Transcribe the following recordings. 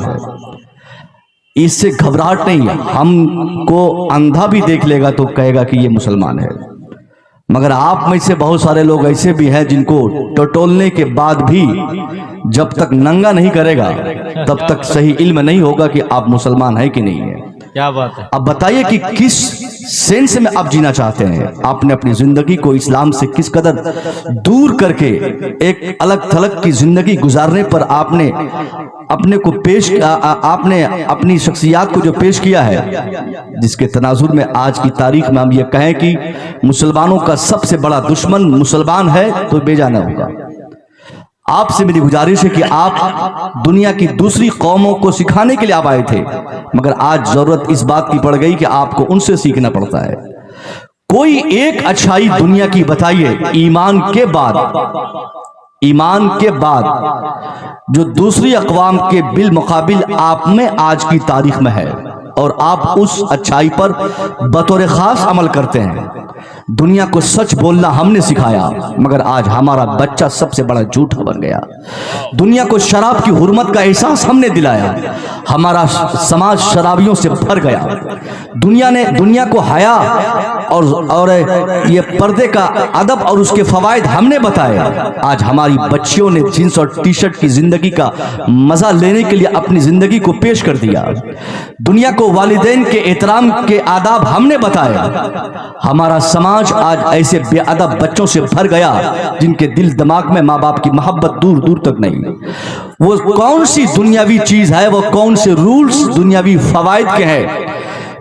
है। इससे घबराहट नहीं है। हमको अंधा भी देख लेगा तो कहेगा कि ये मुसलमान है। मगर आप में से बहुत सारे लोग ऐसे भी हैं जिनको टटोलने के बाद भी जब तक नंगा नहीं करेगा तब तक सही इल्म नहीं होगा कि आप मुसलमान हैं कि नहीं है। क्या बात है। अब बताइए कि किस सेंस में आप जीना चाहते हैं। आपने अपनी जिंदगी को इस्लाम से किस कदर दूर करके एक अलग थलग की जिंदगी गुजारने पर आपने अपने को आपने अपनी शख्सियत को जो पेश किया है, जिसके तनाजुर में आज की तारीख में हम ये कहें कि मुसलमानों का सबसे बड़ा दुश्मन मुसलमान है, तो बेजाना होगा। आपसे मेरी गुजारिश है कि आप दुनिया की दूसरी कौमों को सिखाने के लिए आप आए थे, मगर आज जरूरत इस बात की पड़ गई कि आपको उनसे सीखना पड़ता है। कोई एक अच्छाई दुनिया की बताइए ईमान के बाद जो दूसरी अक़वाम के बिल मुकाबिल आप में आज की तारीख में है, और आप उस अच्छाई पर बतौर खास अमल करते हैं। दुनिया को सच बोलना हमने सिखाया, मगर आज हमारा बच्चा सबसे बड़ा झूठा बन गया। दुनिया को शराब की हुर्मत का एहसास हमने दिलाया, हमारा समाज शराबियों से भर गया। दुनिया को हया और ये पर्दे का अदब और उसके फवायद हमने बताए। आज हमारी बच्चियों ने जींस और टी शर्ट की जिंदगी का मजा लेने के लिए अपनी जिंदगी को पेश कर दिया। दुनिया को वालिदैन के एहतराम के आदाब हमने बताए। हमारा समाज आज ऐसे बेअदब बच्चों से भर गया जिनके दिल दिमाग में माँ बाप की मोहब्बत दूर दूर तक नहीं। वो कौन सी दुनियावी चीज है, वो कौन से रूल्स दुनियावी फवायद के हैं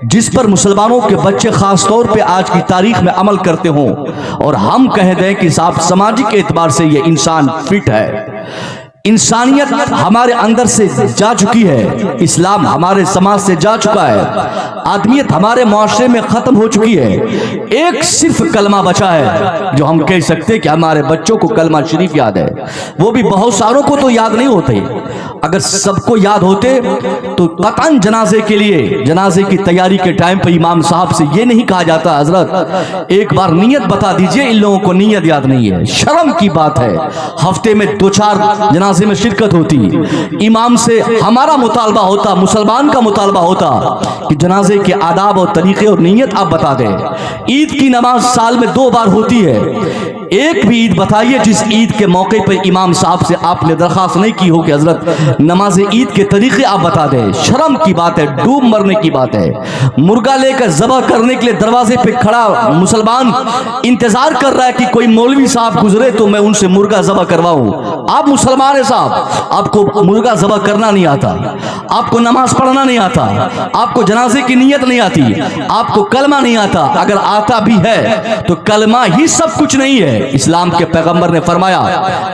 जिस पर मुसलमानों के बच्चे खास तौर पे आज की तारीख में अमल करते हों, और हम कह दें कि साहब सामाजिक एतबार से ये इंसान फिट है। इंसानियत हमारे अंदर से जा चुकी है, इस्लाम हमारे समाज से जा चुका है, आदमियत हमारे मुआशरे में खत्म हो चुकी है। एक सिर्फ कलमा बचा है जो हम कह सकते हैं कि हमारे बच्चों को कलमा शरीफ याद है। वो भी बहुत सारों को तो याद नहीं होते। अगर सबको याद होते तो कतन जनाजे की तैयारी के टाइम पर इमाम साहब से ये नहीं कहा जाता हजरत एक बार नीयत बता दीजिए, इन लोगों को नीयत याद नहीं है। शर्म की बात है, हफ्ते में 2-4 जनाजे में शिरकत होती। इमाम से हमारा मुतालबा होता, मुसलमान का मुतालबा होता कि जनाजे के आदाब और तरीके और नीयत आप बता दें। ईद की नमाज साल में 2 बार होती है। एक भी ईद बताइए जिस ईद के मौके पर इमाम साहब से आपने दरखास्त नहीं की हो कि हजरत नमाज ईद के तरीके आप बता दें। शर्म की बात है, डूब मरने की बात है। मुर्गा लेकर जबह करने के लिए दरवाजे पे खड़ा मुसलमान इंतजार कर रहा है कि कोई मौलवी साहब गुजरे तो मैं उनसे मुर्गा जबह करवाऊं। आप मुसलमान है साहब, आपको मुर्गा जबह करना नहीं आता, आपको नमाज पढ़ना नहीं आता, आपको जनाजे की नीयत नहीं आती, आपको कलमा नहीं आता। अगर आता भी है तो कलमा ही सब कुछ नहीं है। इस्लाम के पैगंबर ने फरमाया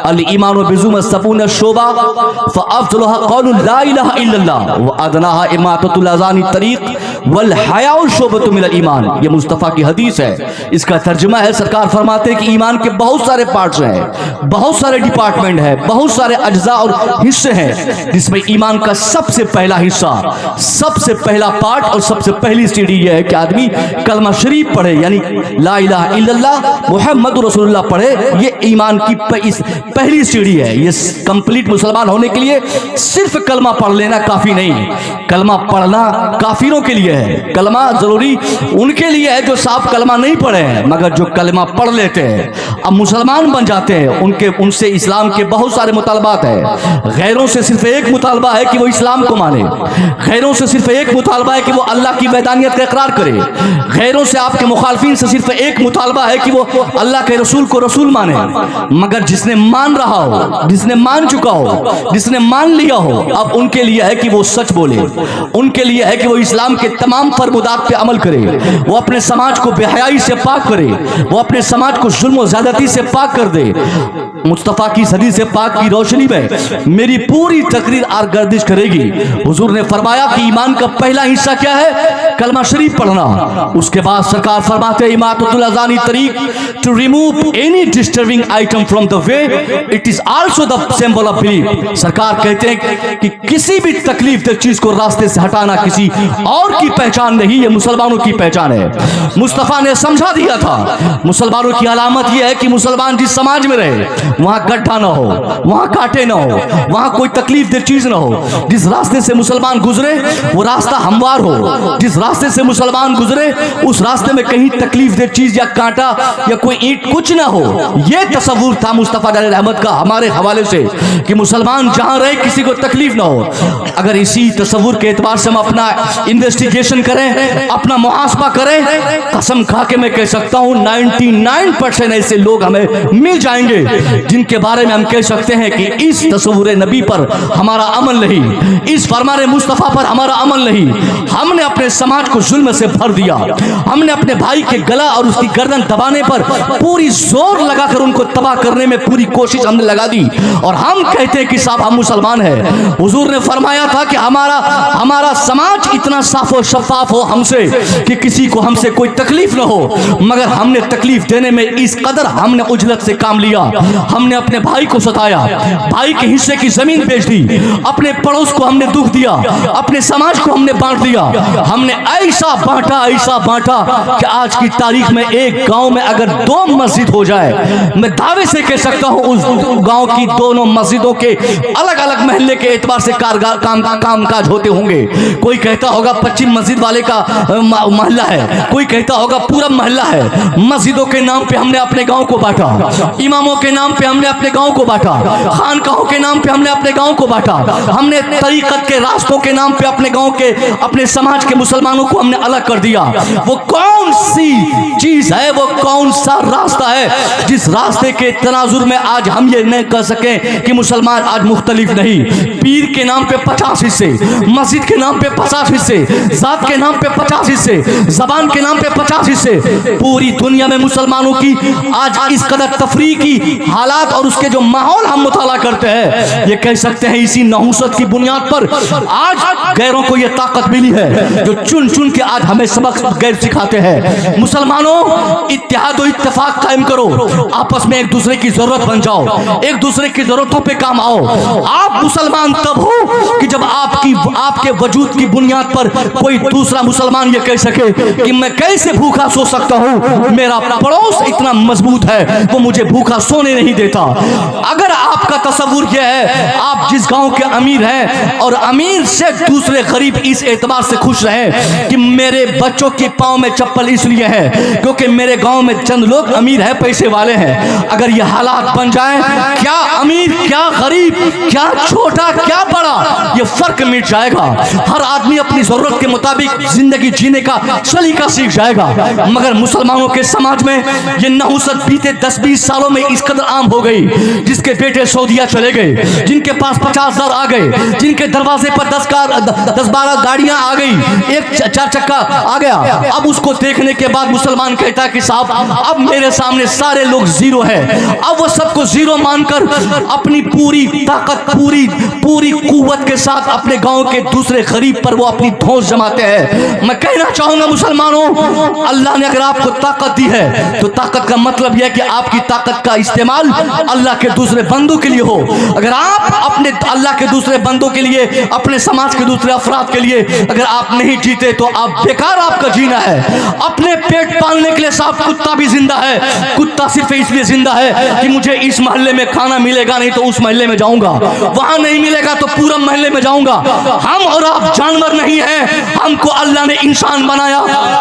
अल ईमान बिजुम सबून शोबा फअफ्ज़लुहा क़ौलु ला इलाहा इल्लल्लाह व अदनाहा इमाततुल अज़ानी तरीक़ वल हयाउ शोबतु मिनल ईमान। ये मुस्तफ़ा की हदीस है। इसका तर्जुमा है, सरकार फरमाते हैं कि ईमान के बहुत सारे पार्ट्स हैं, बहुत सारे डिपार्टमेंट है, बहुत सारे अज्जा और हिस्से हैं, जिसमें ईमान का सबसे पहला हिस्सा, सबसे पहला पार्ट और सबसे पहली सीढ़ी यह है कि आदमी कलमा शरीफ पढ़े, यानी ला इलाहा इल्लल्लाह मुहम्मदुर रसूलुल्लाह पढ़े। ये ईमान की पहली सीढ़ी है। ये कंप्लीट मुसलमान होने के लिए सिर्फ कलमा पढ़ लेना काफी नहीं। कलमा पढ़ना काफिरों के लिए है, कलमा जरूरी उनके लिए है जो साफ कलमा नहीं पढ़े हैं, मगर जो कलमा पढ़ लेते हैं अब मुसलमान बन जाते हैं। उनसे इस्लाम के बहुत सारे मुतालबात है। गैरों से सिर्फ एक मुतालबा है कि वो इस्लाम को माने, गैरों से सिर्फ एक मुतालबा है कि वो अल्लाह की वैदानियत का इकरार करे, गैरों से आपके मुखालफिन से सिर्फ एक मुतालबा है कि वो अल्लाह के रसूल को रसूल माने। मगर जिसने मान रहा हो, जिसने मान चुका हो, जिसने मान लिया हो, अब उनके लिए है कि वो सच बोले, उनके लिए है कि वो इस्लाम के तमाम फरमुदात पे अमल करे, वो अपने समाज को बेहयाई से पाक करे, वो अपने समाज को जुल्म और ज़्यादती से पाक कर दे। मुस्तफ़ा की हदीस से पाक की रोशनी में मेरी पूरी तकरीर आर गर्दिश करेगी। हुजूर ने फरमाया कि ईमान का पहला हिस्सा क्या है? कलमा शरीफ पढ़ना। उसके बाद सरकार फरमाते इमाततुल अज़ानी तरीक़, to remove any disturbing item from the way, it is also the symbol of belief। सरकार कहते हैं कि किसी भी तकलीफ दे चीज को रास्ते से हटाना किसी और की पहचान नहीं, ये मुसलमानों की पहचान है। मुस्तफा ने समझा दिया था मुसलमानों की अलामत यह है कि मुसलमान जिस समाज में रहे वहां गड्ढा ना हो, वहां कांटे ना हो, वहां कोई तकलीफ दे चीज ना हो। जिस रास्ते से मुसलमान गुजरे वो रास्ता हमवार हो, जिस रास्ते से मुसलमान गुजरे उस रास्ते में कहीं तकलीफ दे चीज या कांटा या कोई ईंट कुछ ना हो। यह तसव्वुर था मुस्तफा जाले रहमत का हमारे हवाले से कि मुसलमान जहां रहे किसी को तकलीफ ना हो। अगर इसी तसव्वुर के एतबार से हम अपना इन्वेस्टिगेशन करें, अपना मुहासबा करें, कसम खा के मैं कह सकता हूं 99% ऐसे लोग हमें मिल जाएंगे जिनके बारे में हम कह सकते हैं कि इस तसव्वुर नबी पर हमारा अमल नहीं, इस फरमान मुस्तफा पर हमारा अमल नहीं। हमने अपने समाज को जुल्म से भर दिया, हमने अपने भाई के गला और उसकी गर्दन दबाने पर पूरी जोर लगाकर उनको तबाह करने में पूरी कोशिश हमने लगा दी और हम कहते हैं कि साहब हम मुसलमान हैं। हुजूर ने फरमाया था कि हमारा समाज इतना साफ और शफाफ हो हमसे कि किसी को हमसे कोई तकलीफ ना हो, मगर हमने तकलीफ देने में इस कदर हमने उजलत से काम लिया। हमने अपने भाई को सताया, भाई के हिस्से की जमीन बेच दी, अपने पड़ोस को हमने दुख दिया, अपने समाज को हमने बांट दिया। हमने ऐसा बांटा कि आज की तारीख में एक गांव में अगर 2 मस्जिद हो जाए, मैं दावे से कह सकता हूं उस गांव की दोनों मस्जिदों के अलग अलग महल्ले के एतबार से कामकाज होते होंगे। कोई कहता होगा पश्चिम मस्जिद वाले का महल्ला है, कोई कहता होगा पूरा महल्ला है। मस्जिदों के नाम पे हमने अपने गांव को बांटा, इमामों के नाम पे हमने अपने गांव को बांटा, खानकाहों के नाम पे हमने अपने गांव को बांटा, हमने तरीकत के रास्तों के नाम पे अपने गांव के अपने समाज के मुसलमानों को हमने अलग कर दिया। वो कौन सी चीज है, वो कौन सा रास्ता है जिस रास्ते के तनाजुर में आज हम ये नहीं कह सकें कि मुसलमान आज मुख्तलिफ नहीं। पीर के नाम पे 50 हिस्से, मस्जिद के नाम पे 50 हिस्से, जात के नाम पे 50 हिस्से, जबान के नाम पे 50 हिस्से। पूरी दुनिया में मुसलमानों की आज इस कदर तफरीकी हालात और उसके जो माहौल हम मुताला करते हैं, ये कह सकते हैं इसी नहुसत की बुनियाद पर आज गैरों को ये ताकत मिली है जो चुन चुन के आज हमें सबक गैर सिखाते हैं। मुसलमानों, इत्तेहाद और इत्तेफाक कायम करो, आपस में एक दूसरे की जरूरत बन जाओ, एक दूसरे की जरूरतों पे काम आओ। आप मुसलमान तब हो कि जब आपके वजूद की बुनियाद पर कोई दूसरा मुसलमान ये कह सके कि मैं कैसे भूखा सो सकता हूं, मेरा पड़ोस इतना मजबूत है वो मुझे भूखा सोने नहीं देता। अगर आपका तसव्वुर यह है आप जिस गांव के अमीर हैं और अमीर से दूसरे गरीब इस एतबार से खुश रहे कि मेरे बच्चों के पांव में चप्पल इसलिए है क्योंकि मेरे गांव में चंद लोग अमीर हैं, पैसे वाले हैं। अगर ये हालात बन जाएं, क्या अमीर क्या गरीब, क्या छोटा क्या बड़ा, ये फर्क मिट जाएगा। हर आदमी अपनी जरूरत के मुताबिक जिंदगी जीने का सलीका सीख जाएगा। मगर मुसलमानों के समाज में ये नहुसत बीते 10-20 सालों में इस कदर आम हो गई, जिसके बेटे सऊदीया चले गए, जिनके पास 50,000 आ गए, जिनके दरवाजे पर 10-12 गाड़ियां आ गई, एक 4 चक्का आ गया। अब उसको देखने के बाद मुसलमान कहता है कि साहब अब मेरे सामने सारे लोग जीरो है। अब वो सबको जीरो मानकर अपनी पूरी ताकत पूरी कुव्वत के साथ अपने गांव के दूसरे गरीब पर वो अपनी धौंस जमाते हैं। मैं कहना चाहूंगा मुसलमानों, अल्लाह ने अगर आपको ताकत दी है तो ताकत का मतलब यह है कि आपकी ताकत का इस्तेमाल अल्लाह के दूसरे बंदों के लिए हो। अगर आप अपने अल्लाह के दूसरे बंदों के लिए, अपने समाज के दूसरे अफराद के लिए अगर आप नहीं जीते तो आप बेकार आपका जीना है। अपने पेट पालने के लिए साहब कुत्ता भी जिंदा है, कुत्ता सिर्फ इसलिए जिंदा है कि मुझे इस मोहल्ले में खाना मिलेगा नहीं तो उस मोहल्ले में जाऊंगा, वहां नहीं मिलेगा तो पूरा मोहल्ले में जाऊंगा। हम और आप जानवर नहीं हैं, हमको अल्लाह ने इंसान बनाया,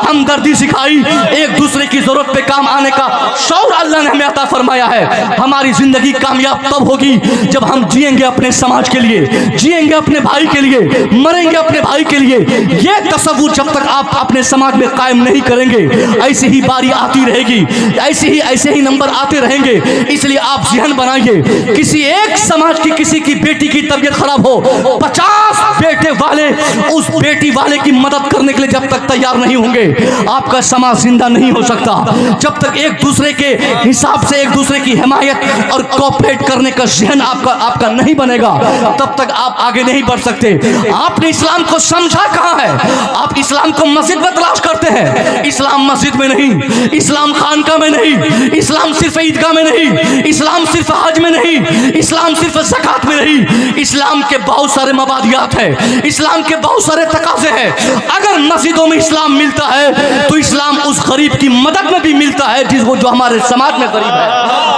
हमदर्दी सिखाई, एक दूसरे की जरूरत पे काम आने का शौर अल्लाह ने हमें अता फरमाया है। हमारी जिंदगी कामयाब तब होगी जब हम जिएंगे अपने समाज के लिए, जिएंगे अपने भाई के लिए, मरेंगे अपने भाई के लिए। ये तसव्वुर जब तक आप अपने समाज में कायम नहीं करेंगे, ऐसे ही बारी आती रहेगी, ऐसे ही नंबर आते रहेंगे। इसलिए आप ज़हन बनाइए, किसी एक समाज की किसी की बेटी की तबीयत खराब हो, 50 बेटे वाले उस बेटी वाले की मदद करने के लिए जब तक तैयार नहीं होंगे, आपका समाज जिंदा नहीं हो सकता। जब तक एक दूसरे के हिसाब से एक दूसरे की हिमायत और कोऑपरेट करने का जहन आपका नहीं बनेगा, तब तक आप आगे नहीं बढ़ सकते। आपने इस्लाम को समझा कहाँ है? आप इस्लाम को मस्जिद में तलाश करते हैं। इस्लाम मस्जिद में नहीं, इस्लाम खानका में नहीं, इस्लाम सिर्फ ईदगाह में नहीं, इस्लाम सिर्फ हज में नहीं, इस्लाम सिर्फ ज़कात में नहीं। इस्लाम के बहुत सारे मबादियात है, इस्लाम के बहुत सारे तकाज़े हैं। अगर मस्जिदों में इस्लाम मिलता है तो इस्लाम उस गरीब की मदद में भी मिलता है जिसको जो हमारे समाज में गरीब है।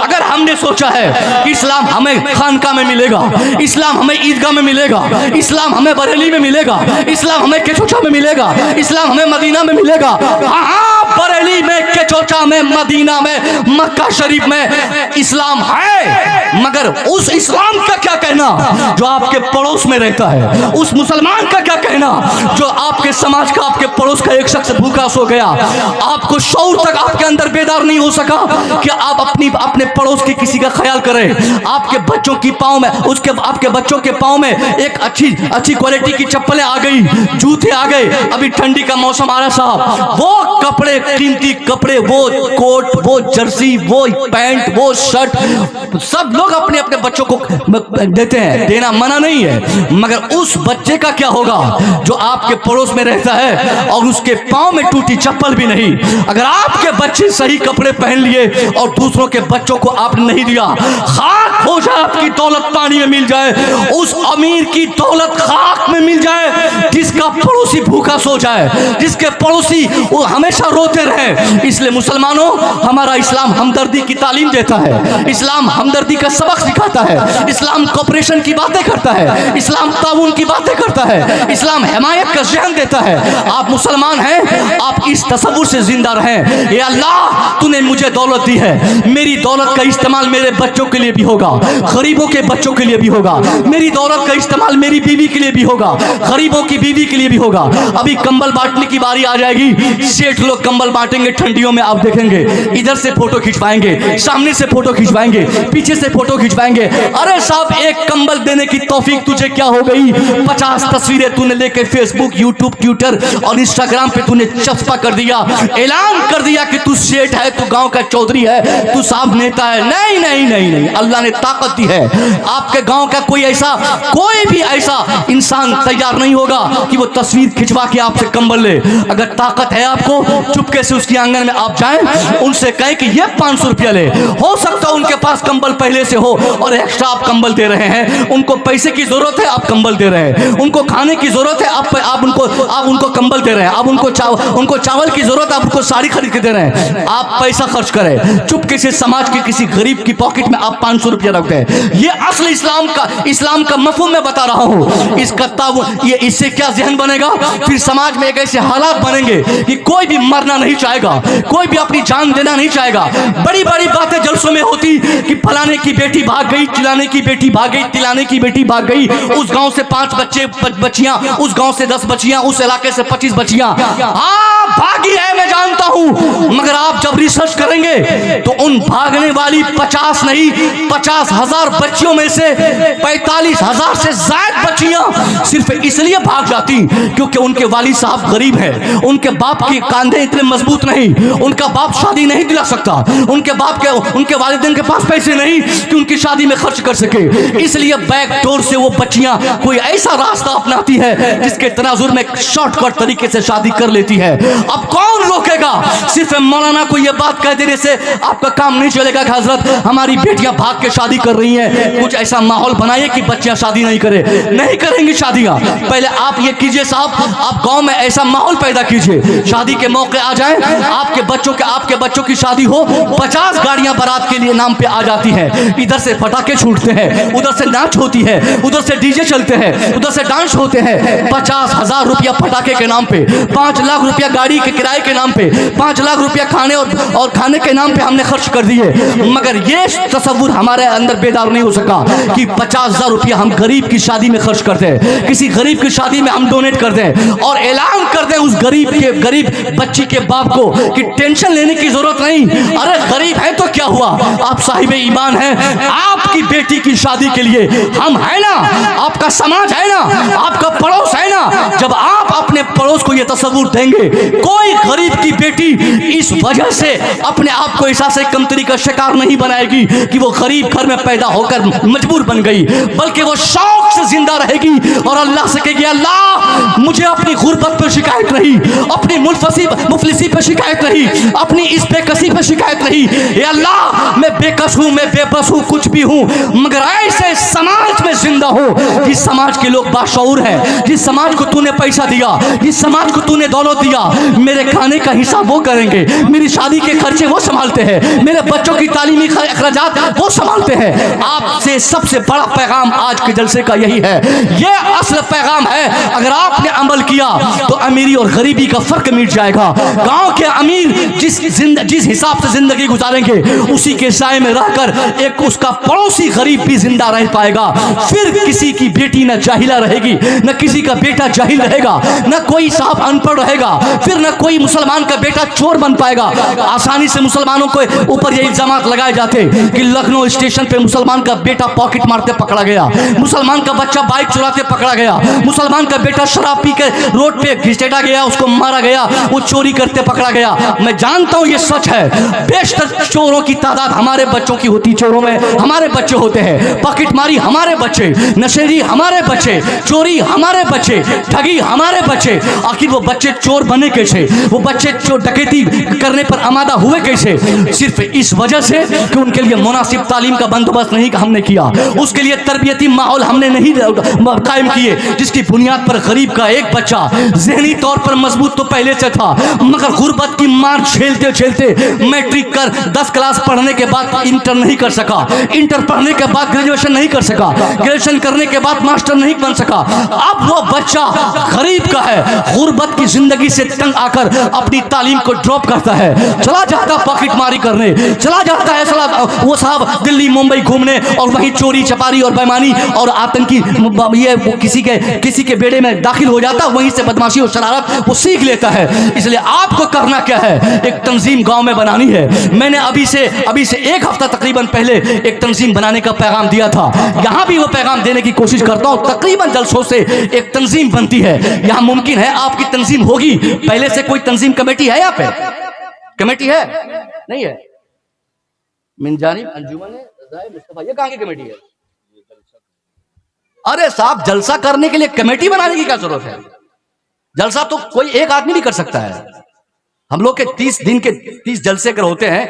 अगर हमने सोचा है कि इस्लाम हमें खानका में मिलेगा, इस्लाम हमें ईदगाह में मिलेगा, इस्लाम हमें बरेली में मिलेगा, इस्लाम हमें केचोचा में मिलेगा, इस्लाम हमें मदीना में मिलेगा, हाँ बरेली में, केचोचा में, मदीना में, मक्का शरीफ में इस्लाम है, मगर उस इस्लाम का क्या कहना जो आपके पड़ोस में रहता है? उस मुसलमान का क्या कहना जो आपके समाज का, आपके पड़ोस का एक शख्स भूखा सो गया, आपको शऊर तक आपके अंदर बेदार नहीं हो सका कि आप अपने पड़ोस के किसी का ख्याल करें। आपके बच्चों की पाँव में, आपके बच्चों के पाँव में एक अच्छी क्वालिटी की चप्पलें आ गई, जूते आ गए, अभी ठंडी का मौसम आ रहा साहब, वो कपड़े, कीमती कपड़े, वो कोट, वो जर्सी, वो पैंट, वो शर्ट, सब लोग अपने अपने बच्चों को देते हैं, देना मना नहीं है, मगर उस बच्चे का क्या होगा जो आपके पड़ोस में रहता है और उसके पाँव में टूटी चप्पल भी नहीं? अगर आपके बच्चे सही कपड़े पहन लिए और दूसरों के बच्चों को आपने नहीं दिया, खाक हो जाए आपकी दौलत, पानी में मिल जाए, उस अमीर की दौलत खाक में मिल जाए जिसका पड़ोसी भूखा सो जाए, जिसके पड़ोसी वो हमेशा रोते रहे। इसलिए मुसलमानों, हमारा इस्लाम हमदर्दी की तालीम देता है, इस्लाम हमदर्दी का सबक सिखाता है, इस्लाम कोऑपरेशन की बातें करता है, इस्लाम ताउन की बातें करता है, इस्लाम हिमायत का ज़हन देता है। आप मुसलमान हैं, आप इस तसव्वुर से जिंदा रहें, ये अल्लाह तूने मुझे दौलत दी है, मेरी दौलत का इस्तेमाल मेरे बच्चों के लिए भी होगा, गरीबों के बच्चों के लिए भी होगा, मेरी दौलत का इस्तेमाल मेरी बीवी के लिए भी होगा, गरीबों की बीवी के लिए भी होगा। अभी कंबल बांटने की बारी आ जाएगी, सेठ लोग कंबल बांटेंगे ठंडियों में, आप देखेंगे इधर से फोटो खिंचवाएंगे, सामने से फोटो खिंचवाएंगे, पीछे से फोटो खिंचवाएंगे। अरे साहब, एक कंबल देने की तौफीक तुझे क्या हो गई? 50 तस्वीरें तूने लेके फेसबुक, यूट्यूब, ट्विटर और इंस्टाग्राम पे तूने चस्पा कर दिया, ऐलान कर दिया कि तू सेठ है, तू गांव का चौधरी है, तू साहब नेता है। नहीं नहीं नहीं नहीं, अल्लाह ने ताकत दी है। आपके गांव का कोई भी ऐसा इंसान तैयार नहीं होगा कि वो तस्वीर खिंचवा के आपसे कंबल ले। अगर ताकत है आपको, चुपके से उसके आंगन में आप जाएं, उनसे कहें कि ये 500 रुपया ले। हो सकता है उनके पास कंबल पहले से हो और एक्स्ट्रा आप कंबल दे रहे हैं, उनको पैसे की जरूरत है, आप कंबल दे रहे हैं, उनको खाने की जरूरत है, आप उनको कंबल दे रहे हैं, आप उनको चावल की जरूरत है, आप उनको साड़ी खरीद के दे रहे हैं। आप पैसा खर्च करें, चुपके से समाज के किसी गरीब की पॉकेट में आप 500 रुपया रख दें। ये असल इस्लाम का मफहूम मैं बता रहा हूँ। इससे क्या जहन बनेगा? फिर समाज में एक ऐसे हालात बनेंगे कि कोई भी मरना नहीं चाहेगा, कोई भी अपनी जान देना नहीं चाहेगा। बड़ी बड़ी बातें जलसों में होती कि फलाने की बेटी भाग गई, चिलाने की बेटी भाग गई, तिलाने की बेटी भाग गई, उस गांव से 5 बच्चियां, उस गांव से 10 बच्चियां, उस इलाके से 25 बच्चियां। हाँ, भागी है, मैं जानता हूं, मगर आप जब रिसर्च करेंगे तो उन भागने वाली 50 नहीं, 50,000 बच्चियों में से 45,000 से ज्यादा बच्चियां सिर्फ इसलिए भाग जाती क्योंकि उनके वालिद साहब गरीब हैं, उनके बाप के कंधे इतने मजबूत नहीं, उनका बाप शादी नहीं दिला सकता, उनके वालिदैन के पास पैसे नहीं कि उनकी शादी में खर्च कर सके। इसलिए बैक डोर से वो बच्चियां कोई ऐसा रास्ता अपनाती है जिसके तनाजुर में शॉर्टकट तरीके से शादी कर लेती है। अब कौन रोकेगा? सिर्फ मौलाना को ये बात कह देने से आपका काम नहीं चलेगा कि हजरत हमारी बेटियां भाग के शादी कर रही हैं, कुछ ऐसा माहौल बनाइए कि बच्चियां शादी नहीं करेंगी शादियां। पहले आप ये कीजिए साहब, आप गांव में ऐसा माहौल पैदा कीजिए, शादी के मौके आ जाए, आपके बच्चों की शादी हो, 50 गाड़ियां बारात के लिए नाम पे आ जाती हैं, इधर से पटाखे छूटते हैं, उधर से नाच होती है, उधर से डीजे चलते हैं, उधर से डांस होते हैं। 50,000 रुपया पटाखे के नाम पे, 5 लाख रुपया गाड़ी के किराए के नाम पे, 5 लाख रुपया खाने के नाम पे हमने खर्च कर दिए। मगर ये तसव्वुर हमारे अंदर बेदार नहीं हो सका कि 50,000 रुपया हम गरीब की शादी में खर्च करते हैं, किसी गरीब की शादी में हम डोनेट कर दें और ऐलान कर दें उस गरीब बच्ची के बाप को कि टेंशन लेने की जरूरत नहीं, अरे गरीब है तो क्या हुआ, आप साहिब ईमान हैं, आपकी बेटी की शादी के लिए हम है ना, आपका समाज है ना, आपका पड़ोस है ना, पड़ोस को ये तस्वुर देंगे कोई गरीब की बेटी इस वजह से अपने आप को एहसास कमतरी का शिकार नहीं बनाएगी कि वो गरीब घर में पैदा होकर मजबूर बन गई, बल्कि वो शौक से जिंदा रहेगी और अल्लाह से कहेगी अल्लाह मुझे अपनी गुर्बत पर शिकायत नहीं, अपनी मुफलिसी पर शिकायत नहीं, अपनी इस बेकसी पर शिकायत नहीं। ये अल्लाह मैं बेकस हूँ, मैं बेबस हूँ, कुछ भी हूँ, मगर ऐसे समाज में जिंदा हो जिस समाज के लोग बाशऊर हैं, जिस समाज को तूने पैसा दिया, जिस समाज को तूने दौलत दिया, मेरे खाने का हिसाब वो करेंगे, मेरी शादी के खर्चे वो संभालते हैं, मेरे बच्चों की तालीमी अखराजात वो संभालते हैं। आपसे सबसे बड़ा पैगाम आज के जलसे का यही है, ये असल पैगाम है। अगर आपने अमल किया तो अमीरी और गरीबी का फर्क मिट जाएगा। गांव के अमीर जिस हिसाब से जिंदगी गुजारेंगे उसी के साए में रहकर एक उसका पड़ोसी गरीब भी जिंदा रह पाएगा। फिर किसी की बेटी न जाहिला रहेगी, न किसी का बेटा जाहिल रहेगा, न कोई साहब अनपढ़ रहेगा, फिर न कोई मुसलमान का बेटा चोर बन पाएगा। आसानी से मुसलमानों को ऊपर ये इल्जामात लगाए जाते कि लखनऊ स्टेशन पे मुसलमान का बेटा पॉकेट मारते पकड़ा गया, मुसलमान का बच्चा बाइक चुराते पकड़ा गया, मुसलमान का बेटा शराब पी के रोड पे घिसेटा गया, उसको मारा गया, वो चोरी करते पकड़ा गया। मैं जानता हूं ये सच है। बेशतर चोरों की तादाद हमारे बच्चों की होती, चोरों में हमारे बच्चे होते हैं, पॉकेटमारी हमारे बच्चे, नशेड़ी हमारे बच्चे, चोरी हमारे बच्चे, ठगी हमारे बच्चे। आखिर वो बच्चे चोर बने कैसे, वो बच्चे चोर डकैती करने पर आमादा हुए कैसे? सिर्फ इस वजह से कि उनके लिए मुनासिब तालीम का बंदोबस्त नहीं हमने किया, उसके लिए तरबियती माहौल हमने नहीं कायम किए, जिसकी बुनियाद पर गरीब का एक बच्चा ज़हनी तौर पर मजबूत तो पहले से था, मगर गुर्बत की मार झेलते झेलते मैट्रिक कर 10 क्लास पढ़ने के बाद इंटर नहीं कर सका, इंटर पढ़ने के बाद ग्रेजुएशन नहीं कर सका, ग्रेजुएशन करने के बाद मास्टर नहीं बन सका। अब वो बच्चा गरीब का है, गुर्बत की जिंदगी से तंग आकर अपनी तालीम को ड्रॉप करता है, चला जाता पॉकेटमारी करने, चला जाता है वो साहब दिल्ली मुंबई घूमने और वहीं चोरी चपारी और बेईमानी और आतंकी ये किसी के बेड़े में दाखिल हो जाता, वहीं से बदमाशी और शरारत वो सीख लेता है। इसलिए आपको करना क्या है, एक तंजीम गांव में बनानी है। मैंने अभी से 1 हफ्ता तकरीबन पहले एक तंजीम बनाने का पैगाम दिया था, यहां भी वो पैगाम देने की कोशिश करता हूं। तकरीबन जलसों से एक तंजीम बनती है, यहां मुमकिन है आपकी तंजीम होगी। पहले से कोई तंजीम कमेटी है, यहाँ पे कमेटी है नहीं है? मिनजानी अंजुमन मुस्तफा, ये कहां की कमेटी है? अरे साहब, जलसा करने के लिए कमेटी बनाने की क्या जरूरत है? जलसा तो कोई एक आदमी भी कर सकता है। हम लोग के 30 दिन के 30 जलसे अगर होते हैं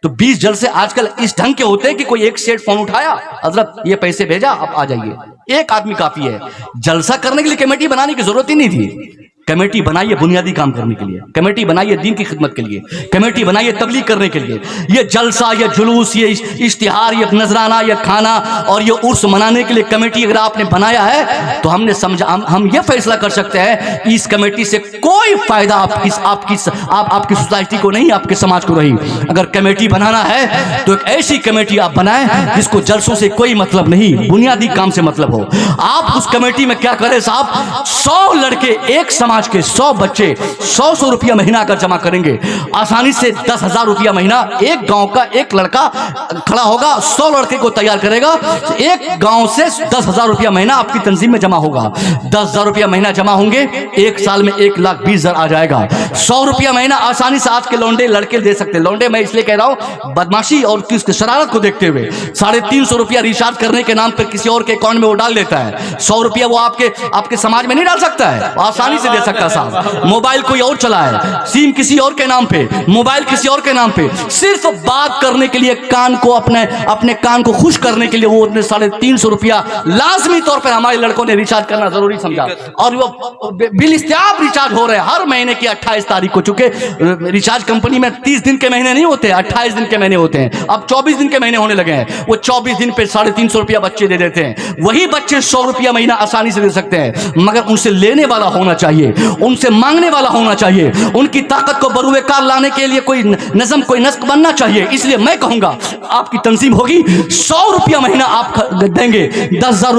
तो 20 जलसे आजकल इस ढंग के होते हैं कि कोई एक सेट फोन उठाया, हजरत ये पैसे भेजा, अब आ जाइए। एक आदमी काफी है। जलसा करने के लिए कमेटी बनाने की जरूरत ही नहीं थी। कमेटी बनाइए बुनियादी काम करने के लिए, कमेटी बनाइए दीन की खिदमत के लिए, कमेटी बनाइए तबलीग करने के लिए। ये जलसा, ये जुलूस, ये इश्तिहार, ये नजराना, ये खाना और ये उर्स मनाने के लिए कमेटी अगर आपने बनाया है तो हमने समझा, हम ये फैसला कर सकते हैं इस कमेटी से कोई फायदा आपकी सोसाइटी को नहीं, आपके समाज को नहीं। अगर कमेटी बनाना है तो एक ऐसी कमेटी आप बनाएं जिसको जलसों से कोई मतलब नहीं, बुनियादी काम से मतलब हो। आप उस कमेटी में क्या करें साहब, 100 लड़के, एक समाज के 100 बच्चे 100 रुपया महीना अगर जमा करेंगे, आसानी से 10,000 रुपया महीना एक गांव का एक लड़का खड़ा होगा, 100 लड़के को तैयार करेगा, एक गांव से 10,000 रुपया महीना आपकी तंजीम में जमा होगा। 10,000 रुपया महीना जमा होंगे, एक साल में 1,20,000 आ जाएगा। 100 रुपया महीना आसानी से आज के लौंडे लड़के दे सकते हैं। लौंडे मैं इसलिए कह रहा हूं, बदमाशी और किसकी शरारत को देखते हुए 350 रुपया रिचार्ज करने के नाम पर किसी और के अकाउंट में वो डाल देता है। 100 रुपया वो आपके समाज में नहीं डाल सकता है, आसानी से सकता साहब। मोबाइल कोई और चलाए, सिम किसी और के नाम पे, मोबाइल किसी और के नाम पे, सिर्फ बात करने के लिए कान को अपने कान को खुश करने के लिए वो 350 रुपया लाजमी तौर पर हमारे लड़कों ने रिचार्ज करना जरूरी समझा। और वो बिल इस्तेमाल रिचार्ज हो रहे हैं हर महीने की 28 तारीख को। चुके रिचार्ज कंपनी में 30 दिन के महीने नहीं होते, 28 दिन के महीने होते हैं। अब 24 दिन के महीने होने लगे हैं। वो 24 दिन पे 350 रुपया बच्चे दे देते हैं। वही बच्चे 100 रुपया महीना आसानी से दे सकते हैं, मगर उनसे लेने वाला होना चाहिए, उनसे मांगने वाला होना चाहिए, उनकी ताकत को बरूए कार लाने के लिए कोई नज़म, कोई नस्क बनना चाहिए। इसलिए मैं कहूंगा आपकी तंजीम होगी, 100 रुपया महीना आप देंगे, 10,000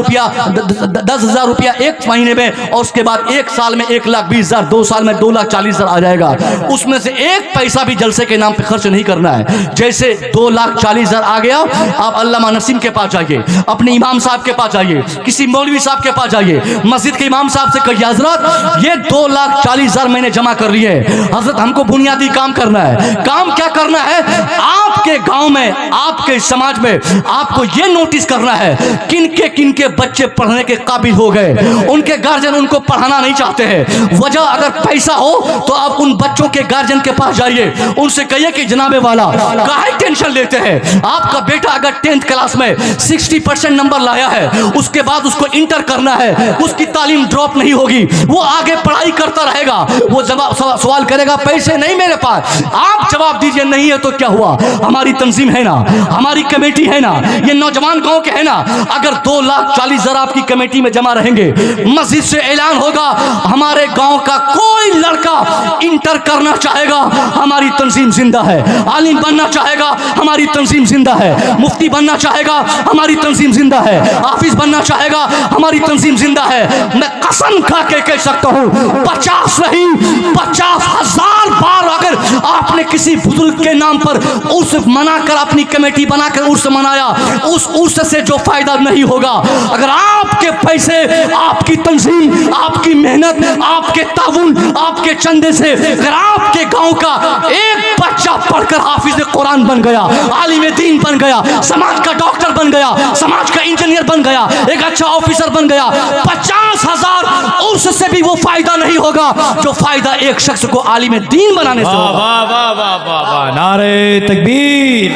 रुपया एक महीने में, और उसके बाद एक साल में 1,20,000, 2 साल में 2,40,000 आ जाएगा। उसमें से एक पैसा भी जलसे के नाम पे खर्च नहीं करना है। जैसे 2,40,000 आ गया, आप अल्लामा नसीम के पास जाइए, अपने इमाम साहब के पास जाइए, किसी मौलवी साहब के पास जाइए, मस्जिद के इमाम साहब से कहिए हजरत ये 2,40,000 मैंने जमा कर लिए। हजरत हमको बुनियादी काम करना है। काम क्या करना है? आपके गांव में, आपके समाज में आपको ये नोटिस करना है किनके बच्चे पढ़ने के काबिल हो गए, उनके गार्जियन उनको पढ़ाना नहीं चाहते हैं। वजह अगर पैसा हो तो आप उन बच्चों के गार्जियन के पास जाइए, उनसे कहिए कि जनाबे वाला काहे टेंशन लेते हैं। आपका बेटा अगर 10th क्लास में 60% नंबर लाया है, उसके बाद उसको इंटर करना है, उसकी तालीम ड्रॉप नहीं होगी, वो आगे पढ़ाई करता रहेगा। वो सवाल करेगा पैसे नहीं मेरे पास। आप जवाब दीजिए नहीं है तो क्या हुआ, हमारी तंजीम है ना, हमारी कमेटी है ना, ये नौजवान गांव के है ना। अगर 2,40,000 आपकी कमेटी में जमा रहेंगे, मस्जिद से ऐलान होगा हमारे गांव का कोई लड़का इंटर करना चाहेगा, हमारी तंजीम जिंदा है। आलिम बनना चाहेगा, हमारी तंजीम जिंदा है। मुफ्ती बनना चाहेगा, हमारी तंजीम जिंदा है। हाफिज बनना चाहेगा, हमारी तंजीम जिंदा है। मैं कसम खा के कह सकता हूं 50 नहीं 50,000 बार अगर आपने किसी बुजुर्ग के नाम पर उर्स मनाकर अपनी कमेटी बनाकर उर्स मनाया, उस उर्स से जो फायदा नहीं होगा, अगर आपके पैसे, आपकी तंजीम, आपकी मेहनत, आपके ताउन, आपके चंदे से अगर आपके गांव का एक बच्चा पढ़कर हाफिज कुरान बन गया, आलिम दीन बन गया, समाज का डॉक्टर बन गया, समाज का इंजीनियर बन गया, एक अच्छा ऑफिसर बन गया, 50,000 उससे भी वो फायदा नहीं होगा जो फायदा एक शख्स को आलिम दीन बनाने से होगा। वाह वाह वाह वाह वाह, नारे तकबीर,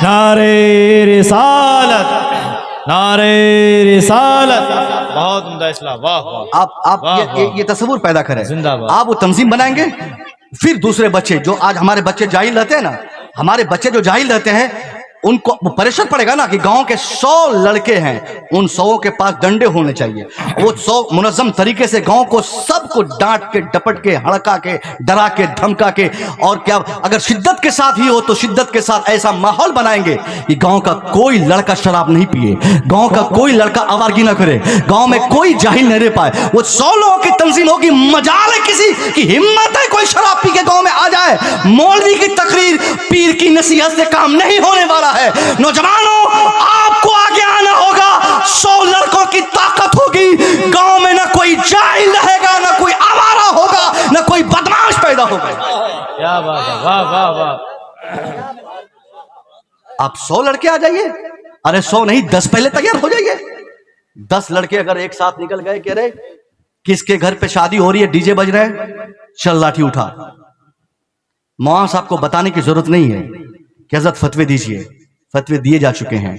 नारे रिसालत, नारे रिसालत। बहुत उम्दा इस्लाम। वाह वाह। आप ये तस्वीर पैदा करें, जिंदाबाद। आप वो तंजीम बनाएंगे, फिर दूसरे बच्चे जो आज हमारे बच्चे जाहिल रहते हैं ना, हमारे बच्चे जो जाहिल रहते हैं, उनको प्रेशर पड़ेगा ना कि गांव के 100 लड़के हैं, उन 100 के पास डंडे होने चाहिए। वो 100 मुनज़्ज़म तरीके से गांव को सबको डांट के, डपट के, हड़का के, डरा के, धमका के, और क्या अगर शिद्दत के साथ ही हो तो शिद्दत के साथ ऐसा माहौल बनाएंगे कि गांव का कोई लड़का शराब नहीं पिए, गांव का कोई लड़का आवारगी ना करे, गांव में कोई जाहिल नहीं रह पाए। वो 100 लोगों की तंजीम होगी, मजाल है किसी की हिम्मत है कोई शराब पी के गांव में आ जाए। मौलवी की तकरीर, पीर की नसीहत से काम नहीं होने वाला है। नौजवानों, आपको आगे आना होगा। 100 लड़कों की ताकत होगी, गांव में ना कोई जाहिल रहेगा, ना कोई आवारा होगा, ना कोई बदमाश पैदा होगा। क्या बात है, वाह वाह वाह। आप 100 लड़के आ जाइए, अरे 100 नहीं 10 पहले तैयार हो जाइए। 10 लड़के अगर एक साथ निकल गए, कह रहे किसके घर पे शादी हो रही है, डीजे बज रहे हैं, चल लाठी उठा। मौलाना साहब को बताने की जरूरत नहीं है कि हज़रत फतवे दीजिए, फतवे दिए जा चुके हैं,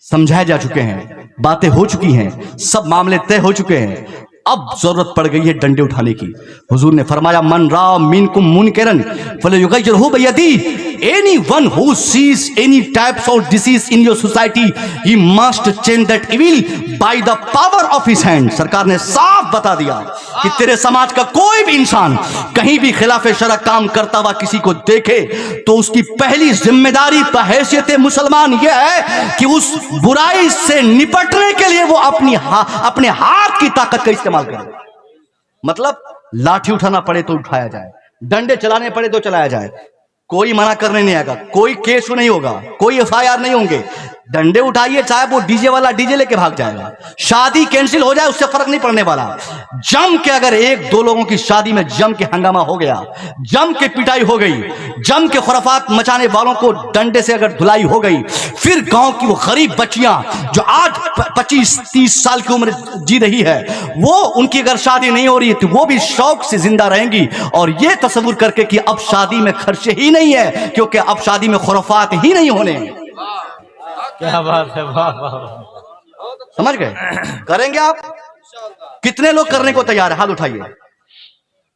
समझाए जा चुके हैं, बातें हो चुकी हैं, सब मामले तय हो चुके हैं। अब जरूरत पड़ गई है डंडे उठाने की। हुजूर ने फरमाया मन रा मिनकुम मुनकरन फलयुगय्यिरहु बियदिही। Anyone who sees any types of disease in your society, he must change that evil by the power of his hand। सरकार ने साफ बता दिया कि तेरे समाज का कोई भी इंसान कहीं भी खिलाफ शरअ काम करता हुआ किसी को देखे तो उसकी पहली जिम्मेदारी बहैसियत मुसलमान यह है कि उस बुराई से निपटने के लिए वो अपने हाथ की ताकत का इस्तेमाल करे। मतलब लाठी उठाना पड़े तो उठाया जाए, डंडे चलाने पड़े तो चलाया जाए, कोई मना करने नहीं आएगा, कोई केस नहीं होगा, कोई FIR नहीं होंगे। डंडे उठाइए, चाहे वो डीजे वाला डीजे लेके भाग जाएगा, शादी कैंसिल हो जाए उससे फर्क नहीं पड़ने वाला। जम के अगर 1-2 लोगों की शादी में जम के हंगामा हो गया, जम के पिटाई हो गई, जम के खुराफात मचाने वालों को डंडे से अगर धुलाई हो गई, फिर गांव की वो गरीब बच्चियां जो आज 25-30 साल की उम्र जी रही है, वो उनकी अगर शादी नहीं हो रही है तो वो भी शौक से जिंदा रहेंगी। और ये तस्वुर करके कि अब शादी में खर्चे ही नहीं है, क्योंकि अब शादी में खुराफात ही नहीं होने। क्या बात है, वाह वाह वाह। समझ गए? करेंगे आप? कितने लोग करने को तैयार है? हाथ उठाइए।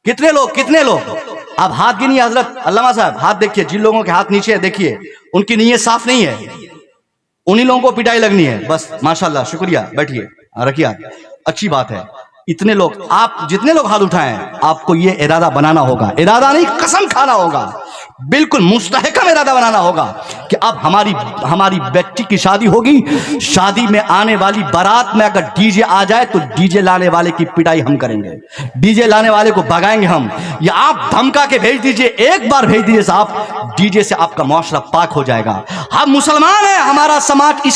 कितने लोग? आप हाथ गिनिए। हजरत अल्लामा साहब हाथ देखिए, जिन लोगों के हाथ नीचे है देखिए, उनकी नीयत साफ नहीं है, उन्हीं लोगों को पिटाई लगनी है बस। माशाल्लाह, शुक्रिया, बैठिए, रखिए हाथ, अच्छी बात है। इतने लोग, आप जितने लोग हाथ उठाएं, आपको ये इरादा बनाना होगा, इरादा नहीं कसम खाना होगा, बिल्कुल मुस्तहकम इरादा बनाना होगा कि अब हमारी बेटी की शादी होगी, शादी में आने वाली बारात में अगर डीजे आ जाए तो डीजे लाने वाले की पिटाई हम करेंगे, डीजे लाने वाले को भगाएंगे हम। या आप धमका के भेज दीजिए, एक बार भेज दीजिए साहब, डीजे से आपका मुआशरा पाक हो जाएगा। हम मुसलमान हैं, हमारा समाज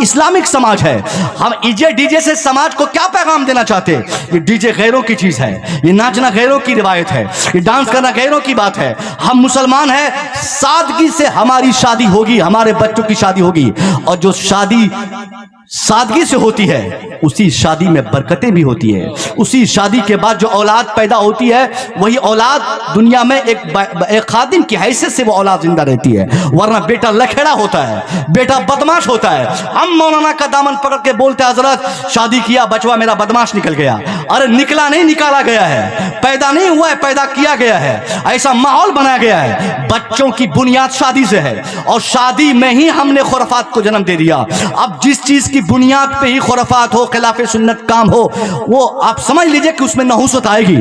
इस्लामिक समाज है। हम डीजे से समाज को क्या पैगाम देना चाहते हैं? ये डीजे गैरों की चीज है, ये नाचना गैरों की रिवायत है, ये डांस करना गैरों की बात है। हम मुसलमान हैं, सादगी से हमारी शादी होगी, हमारे बच्चों की शादी होगी। और जो शादी सादगी से होती है उसी शादी में बरकतें भी होती है। उसी शादी के बाद जो औलाद पैदा होती है वही औलाद दुनिया में एक खादिम की हैसियत से वो औलाद जिंदा रहती है। वरना बेटा लखेड़ा होता है, बेटा बदमाश होता है। हम मौलाना का दामन पकड़ के बोलते हैं हजरत शादी किया बचवा मेरा बदमाश निकल गया। अरे निकला नहीं, निकाला गया है, पैदा नहीं हुआ है, पैदा किया गया है। ऐसा माहौल बनाया गया है। बच्चों की बुनियाद शादी से है और शादी में ही हमने खुराफात को जन्म दे दिया। अब जिस चीज की बुनियाद पे ही खुराफात हो, खिलाफ सुन्नत काम हो, वो आप समझ लीजिए कि उसमें नहुसत आएगी।